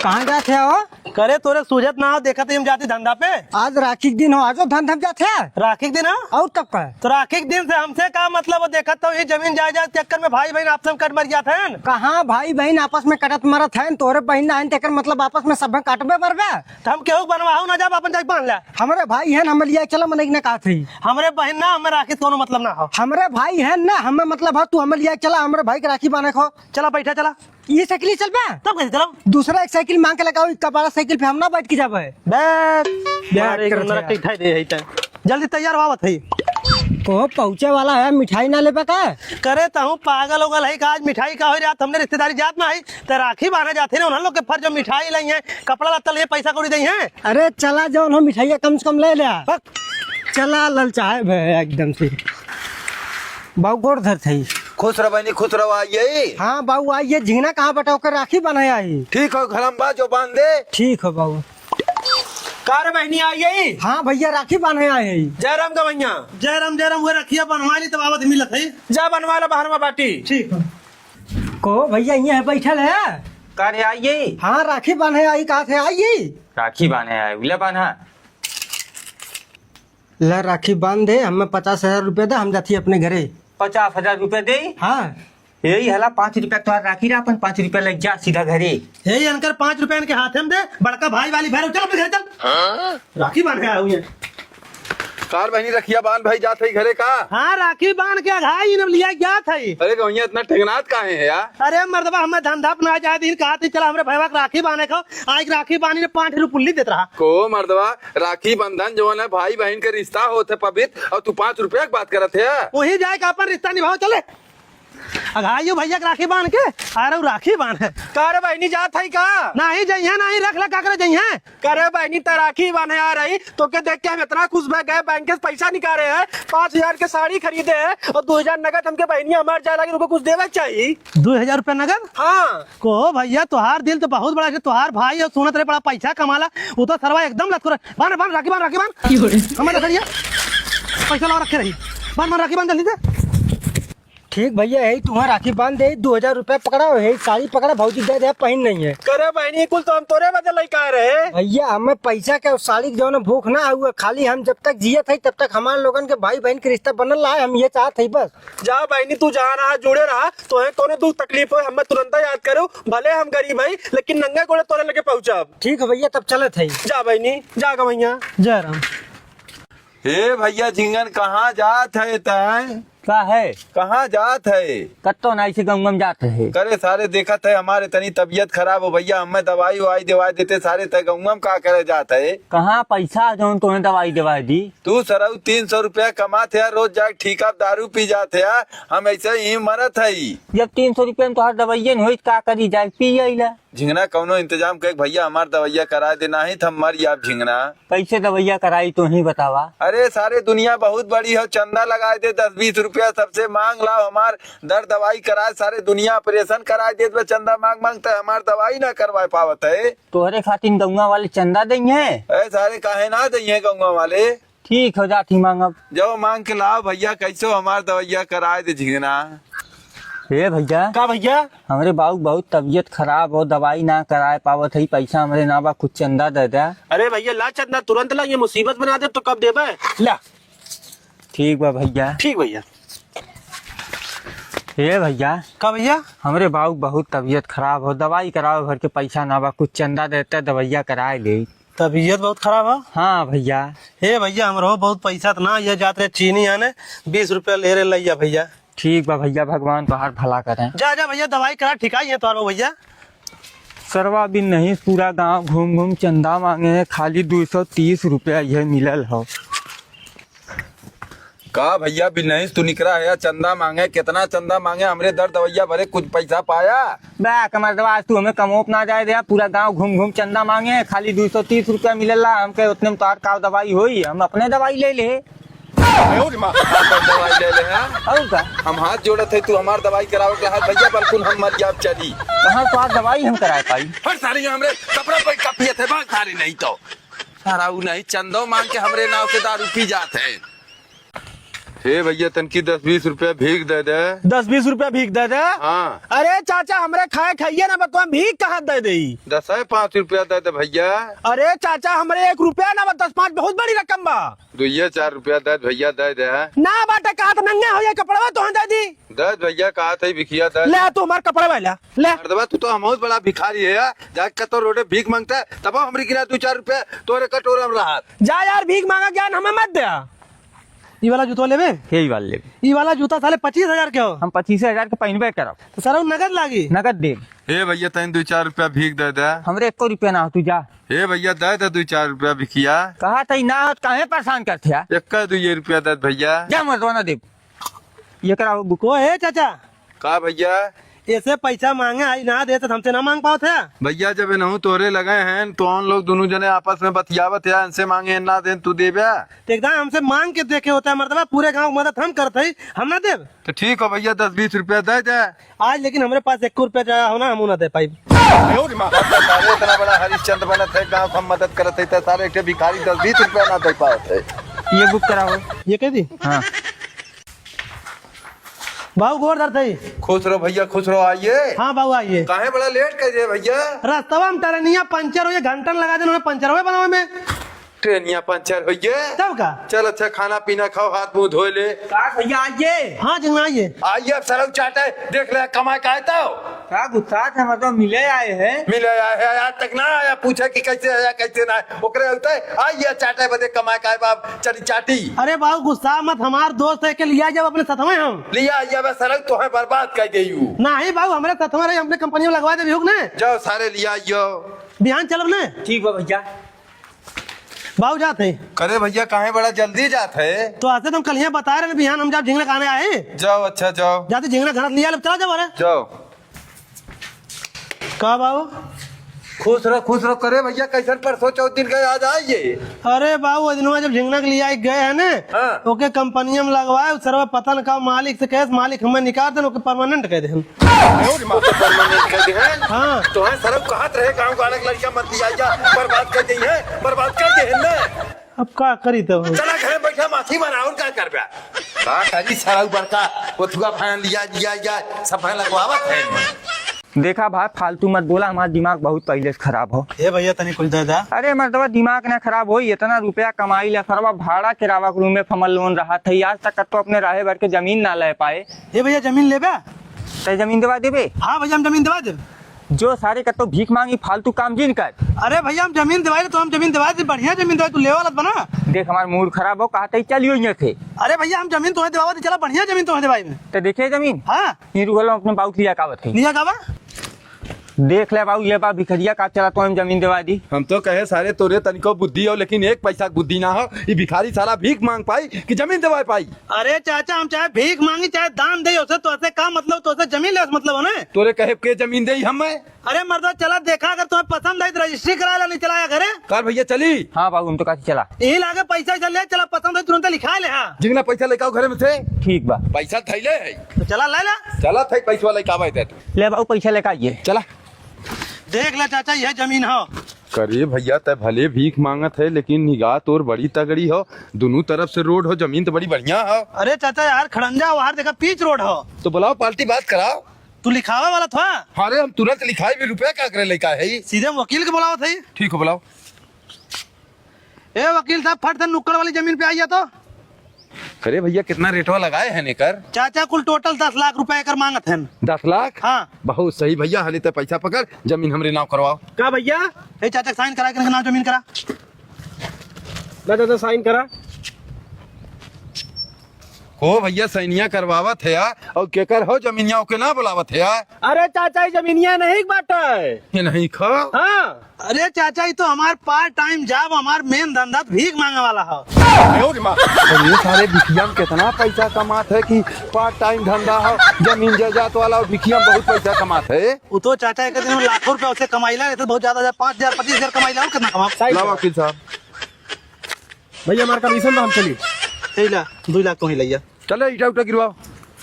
कहाँ जाते हो? करे तोरे सूझत ना हो, देखा तो हम जाते धंधा पे। आज राखी के दिन हो, आज धन धम जाते हैं। राखी के दिन हो और तब का तो राखी के दिन से हमसे क्या मतलब हो? देखा तो ये जमीन जायदाद के चक्कर में भाई बहन आपस में कट मर जाते हैं। कहाँ भाई बहन आपस में कटत मरत है? तोरे बहन ना तेकर मतलब आपस में सब काटबे मरबे। तो हम केहू बनवाऊ ना, जब अपन जाके बांध ला। हमारे भाई है हम लिया चलो मन ने कहा थी। हमरे बहन ना हमें राखी कोनो मतलब ना हो। हमारे भाई है ना हमें मतलब है, तू हमें लिया चला हमारे भाई के राखी बांधे खो। चला बैठा चला, ये साइकिल ही चल बे। तब कैसे चलो? दूसरा एक साइकिल मांग के लगाओ, इसका बड़ा साइकिल पे हम ना बैठ के जाबे। जल्दी तैयार हुआ थी। को पहुँचे वाला है, मिठाई ना लेबे का? करे तो पागल होगल है, आज मिठाई का हो रात हमने रिश्तेदारी जात में आई तो राखी बांधे जाते ना, उन लोग के फर्ज मिठाई लाई है, कपड़ा लत्ता लिए, पैसा कौड़ी दी है। अरे चला जाओ ना, मिठाई कम से कम ले लिया। चला ललचाए भे एकदम से। बाबू गोड़ धर थी। खुश रह बहनी, खुश रहो। आइए। हाँ बाबू आइए। झिंगना कहाँ बटाओ कर राखी बनाए आई। ठीक हो घरम बा जो बांध दे। ठीक है बाबू। कार बहनी आई। हाँ भैया राखी बांधे आए हैं। जयराम का भैया। जयराम जयराम वो रखिया बनवा ली तो बाबा मिलत है। जा बनवा लो बाहर में बाटी। ठीक है। को भैया यहाँ बैठल है। करे आइए। हाँ राखी बांधे आई, कहा थे आइए। राखी बांधे आए उले बांधा। ला राखी बांध दे, हमें 50,000 रुपए दे, हम जाती अपने घरे। 50,000 रुपए दे। हाँ यही हला 5 रुपया तो राखी रहा, अपन 5 रुपया लग जा सीधा घरे। हे अनकर 5 रुपए इनके हाथ में दे, बड़का भाई वाली भैरव चल अपने घर चल। राखी बांधे आया हुई। कार बहनी रखिया बांध भाई जात है घरे का। हाँ राखी बांध के भाई ने लिया क्या था। अरे गवैया इतना ठेगनात काहे है यार? अरे मर्दबा हमें धंधा अपना जाए दिन कहा थी, चला हमारे भैया राखी बांधे खाओ। आज राखी बांधी ने 5 रुपये देता रहा को मर्दवा। राखी बंधन जो है भाई बहन के रिश्ता होते पवित्र, और तू 5 रुपया की बात करत है। वही जाए का अपन रिश्ता निभाओ चले। अघाइयो भैया के राखी बांध के आ रहा राखी बांध है। करे बहनी जात है का? नहीं जइया नहीं रख ला, का करे जइया। करे बहनी त राखी बांधे आ रही तो के देख के हम इतना खुश भए गए, बैंक से पैसा निकाले हैं, 5,000 के साड़ी खरीदे हैं और 2,000 नगद हमके बहनी हमारे जाए लगे, उनको कुछ देवे चाहिए। 2,000 रुपया नगद? हाँ को भैया तुहार दिल तो बहुत बड़ा है, तुहार भाई और सुनत रहे बड़ा पैसा कमाला, वो तो सरवा एकदम लतखोर। बांध बांध राखी बांध, राखी बांध। हमारे रखिए पैसा ला रखे रही। बांध बांध राखी बांध जल्दी से। ठीक भैया यही तुम्हारा राखी बांध दे। 2,000 रुपया पकड़ा, यही साड़ी पकड़ा, भौजी दे दे, पहन नहीं है। करे बहनी कुल तो हम तोरे बदल ही कह रहे। भैया हमें पैसा के साड़ी जो ना भूख ना हुआ, खाली हम जब तक जियत है तब तक हमारे लोगन के भाई बहन के रिश्ता बनल रहा है, हम ये चाहते है बस। जा बहनी तू जहाँ रहा जुड़े रहा, तो है कोनो दुख तकलीफ हो हमें तुरंत याद करो, भले हम गरीब है लेकिन नंगा कोड़े तोरे लगे पहुँचा। ठीक है भैया तब चलत है। जा बहनी जा भैया। जय राम। हे भैया झिंगन कहाँ जात है तय? क्या है? कहाँ जात है? कत्तो नहीं से गम जाते है। करे सारे देखत है हमारे तनी तबीयत खराब हो भैया, हमें दवाई ववाई दवाई देते सारे तय गम का करे जात है। कहाँ पैसा जो तुम्हें दवाई दवाई दी? तू सरऊ 300 रुपया कमाते है, रोज जाके ठीका दारू पी जाते है, हम ऐसे ही मरत है। जब 300 रुपये में तो हर दवाइया हो का करी जाए पी जाइला। झिंगना कौनो इंतजाम कर भैया, हमार दवाइया करा देना ही हम मर जाब झिंगना। कैसे दवाइया कराई तो ही बतावा। अरे सारे दुनिया बहुत बड़ी हो, चंदा लगाए दे 10-20 रुपया सबसे मांग लाओ, हमार दर्द दवाई कराए, सारे दुनिया ऑपरेशन कराए दे, चंदा मांग मांगता हमार दवाई ना करवा पावत है। तोहरे खातिर गंगा वाले चंदा देंगे है? सारे काहे ना दे गंगा वाले। ठीक हो जाती मांगब। जो मांग के लाओ भैया, कैसो हमार दवाइया कराए दे झिंगना। हे भैया का भैया हमारे बाबू बहुत तबीयत खराब हो, दवाई ना कराए पावत है, पैसा हमारे ना बा, कुछ चंदा दे दे। अरे भैया ला चंदा तुरंत ला, ये मुसीबत बना दे तो कब देबे ला। ठीक बा भैया। ठीक भैया। हे भैया का भैया हमारे बाबू बहुत तबीयत खराब हो, दवाई कराओ, घर के पैसा ना बा, कुछ चंदा देते दवाइया कराए ले। तबीयत बहुत खराब है। हाँ भैया। हे भैया हमारे बहुत पैसा तो ना, ये जाते चीनी आने 20 रुपया ले रहे लैया भैया। ठीक बा भैया, भगवान तोहार भला करें। जा जा भैया दवाई करा, ठिकाई है तो भैया। सरवा भी नहीं, पूरा गांव घूम घूम चंदा मांगे हैं, खाली 230 रुपया यह मिलल हो। का भैया भी नहीं तू निकरा है, चंदा मांगे, कितना चंदा मांगे, हमरे दर्द दवैया भरे कुछ पैसा पाया। कमरदवा तू हमें कमोप ना जाए दे, पूरा गांव घूम घूम चंदा मांगे, खाली 230 रुपया मिलला हमके, उतने में तोहार का दवाई होई, हम अपने दवाई ले ले। दवाई ले ले और का हम हाथ जोड़त है, तू हमार दवाई करावे के हाथ भैया बिल्कुल हम मर जाब चली। कहाँ तो दवाई हम कराए पाई। हर सारी हमरे कपड़ा पे कपियत है, बात सारी नहीं तो सारा नहीं, चंदो मांग के हमरे नाव से दारू पी जाते हैं। हे भैया तनकी 10-20 रुपया भीख दे दे। 10-20 रुपया भीख दे दे। हाँ अरे चाचा हमरे खाए खाइए ना बतवा भीख कहाँ दे दे। 10-5 रुपया दे दे भैया। अरे चाचा हमरे 1 रुपया ना 10-5 बहुत बड़ी रकम बा। 2-4 रुपया दे भैया दे दे। ना बाटे कहा तो नंगे हो जाए कपड़ा तो दे दी। दे भैया कहा था भिखिया दे। ले तू हमारे कपड़े वाला ले। मर्दबा तू तो बहुत बड़ा भिखारी है यार। जाके तो रोडे भीख मांगता है तब हमरी गिरा 2-4 रुपया तोरे कटोरा में रहा। जा यार भीख मांगा ज्ञान हमें मत दे। ये वाला जूता लेबे? यही वाले ले। ये वाला जूता साले 25,000 के हो। हम 25,000 के पहनबे करब। तो सर नगद लागी। नगद दे। हे भैया तैन 2-4 रुपया भीख दे दे। हमरे 1 रुपया ना हो तू जा। हे भैया दे दे 2-4 रुपया भिखिया। कहा था ना हो काहे परेशान करते है। 1-2 रुपया दे भैया। जा मर्दवा ना दे। ये कराओ बुक। को है चाचा का भैया ऐसे पैसा मांगे आई ना दे तो हमसे ना मांग पाओ थे। भैया जब इनहू तोरे लगे हैं तो हम लोग दोनों जने आपस में बतियावत है इनसे मांगे ना दे तू देबे। तो एकदम हमसे मांग के देखे होता है मर्दबा पूरे गांव की मदद हम करते ही हम ना देव। तो ठीक हो भैया 10-20 रुपया दे दे। आज लेकिन हमारे पास 1 रुपया जाया हो ना हम ना दे पाई। सारे इतना बड़ा हरिश्चंद्र बनत है गाँव हम मदद करत है सारे एक भिखारी 10-20 रुपया ना दे पावत है। ये बुक कराओ। ये कह दी हाँ बाबू गोर दर्द है। खुश रहो भैया खुश रहो आइए। हाँ बाबू आइए। काहे बड़ा लेट कर दिए भैया। रास्ता में टरनिया पंचर हो गया घंटन लगा देना पंचर हुए बनावे में। ट्रेनिया पंचर हो गए तब का चल अच्छा खाना पीना खाओ हाथ मुंह धोए ले। भैया आइए। हाँ जिंगा आइए। आइए अब सरव चाटे देख ले कमाए का तो क्या गुस्सा है मतलब मिले आए हैं। मिले आया आज तक ना आया पूछे कि कैसे आया कैसे ना ओकरे होते आइए चाटे बदे कमाए का बाप चली चाटी। अरे बाबू गुस्सा मत हमार दोस्त है के लिया जब अपने साथ में हम लिया आइए बस सरव तो है बर्बाद कर गई हूँ। ना ही बाबू हमारे साथ में रही हमने कंपनी में लगवा दे ना। जाओ सारे लिया आइयो बिहान चलब ना। ठीक बा भैया। बाबू जाते करे भैया काहे बड़ा जल्दी जाते है। तो आते तुम कल यहाँ बता रहे बिहान हम जब झिंगना खाने आए जाओ अच्छा जाओ जाते झिंगना घर लिया चला जाओ। अरे जाओ कहा बाबू खुश रहो करे भैया कैसन परसों 4 दिन गए आज आइए। अरे बाबू दिन जब झिंगना के लिए गए है ना हाँ। ओके कंपनी में लगवाए सर पता न का मालिक से कैसे मालिक हमें निकाल दे ओके परमानेंट कह दे। हाँ तो है सरव कहत रहे गाँव गाना लड़कियां मत दिया बर्बाद कर दी है बर्बाद कर दे ना। अब का करी तब चला घर बैठा माछी बनाओ क्या कर बा का करी सरव बड़का ओथुआ फान लिया सफाई लगवावत है। देखा भाई फालतू मत बोला हमारा दिमाग बहुत पहले से खराब हो। हे भैया तनी कुछ दे दा। अरे मर्दवा दिमाग ना खराब हो इतना रुपया कमाई ले सरवा भाड़ा किरावा रूम में फमल लोन रहा था आज तक तो अपने राहे भर के जमीन ना ले पाए। हे भैया जमीन लेबे? तो जमीन दवा देबे। हाँ भैया हम जमीन दवा दे। जो सारे कतो भीख मांगी फालतू काम जिन कर। अरे भैया हम जमीन दवाई तो हम जमीन दवा दे बढ़िया जमीन दवाई तू ले वाला बना। देख हमारा मूड खराब हो कहा चलियो ये थे। अरे भैया हम जमीन तुम्हें दवा दे चला बढ़िया जमीन तुम्हें दवाई में। तो देखे जमीन। हाँ ये रुगल अपने बाबू लिया कावत है। लिया काबा देख ले बाबू ये बाबू भिखरिया का चला तो हम जमीन दवा दी। हम तो कहे सारे तोरे तनिको बुद्धि हो लेकिन 1 पैसा बुद्धि ना हो ये भिखारी सारा भीख मांग पाई कि जमीन दवा पाई। अरे चाचा हम चाहे भीख मांगी चाहे दान दे उसे तो ऐसे का मतलब तो ऐसे जमीन ले मतलब हो ना। तोरे कहे के जमीन दे हमें। अरे मर्दा चला देखा अगर तुम्हें पसंद आई तो रजिस्ट्री करा ला नहीं चलाया घरे कार भैया चली। हाँ बाबू हम तो कहा चला यही लागे पैसा चल चला पसंद है तुरंत लिखा ले। हाँ जिंगना पैसा लेके आओ घर में से। ठीक बा पैसा थैले है तो चला ला ला चला थे पैसा लेके आवे दे ले बाबू पैसा लेकर आइए। चला देख ले चाचा यह जमीन हो। करे भैया तय भले भीख मांगत है लेकिन निगाह तोर बड़ी तगड़ी हो दोनों तरफ से रोड हो जमीन तो बड़ी बढ़िया हो। अरे चाचा यार खड़ंजा बाहर देखा पीच रोड हो। तो बुलाओ पार्टी बात कराओ। तू लिखावा वाला था। अरे हम तुरंत लिखाई भी रुपया क्या करे लेका है सीधे वकील के बुलावा था। ठीक हो बुलाओ। ए वकील साहब फट से नुक्कड़ वाली जमीन पे आइए तो। अरे भैया कितना रेटवा लगाए हैं नेकर। चाचा कुल टोटल 10 लाख रुपए कर मांगत है। 10 लाख। हाँ बहुत सही भैया हाले तो पैसा पकड़ जमीन हमरे नाम करवाओ। क्या भैया ए चाचा साइन करा के नाम जमीन करा। दादा साइन करा। हो भैया सैनिया करवावत है यार और केकर हो जमीनिया के ना बुलावत है यार। अरे चाचा ये जमीनिया नहीं बाटा है। ये नहीं खो। हाँ अरे चाचा ये तो हमार पार्ट टाइम जॉब हमार मेन धंधा भीख मांगे वाला हो। और ये सारे भिखिया में कितना पैसा कमात है कि पार्ट टाइम धंधा हो जमीन जायदाद वाला और भिखिया में बहुत पैसा कमात है। वो तो चाचा एक दिन में लाखों रुपए उसे कमाईला नहीं तो बहुत ज्यादा 5,000 25,000 कमाईला और कितना कमा। लाओ वकील साहब। भैया हमारा कमीशन तो हम चली 2 लाख तो ही लिया। चलो ईटा उटा गिरवाओ।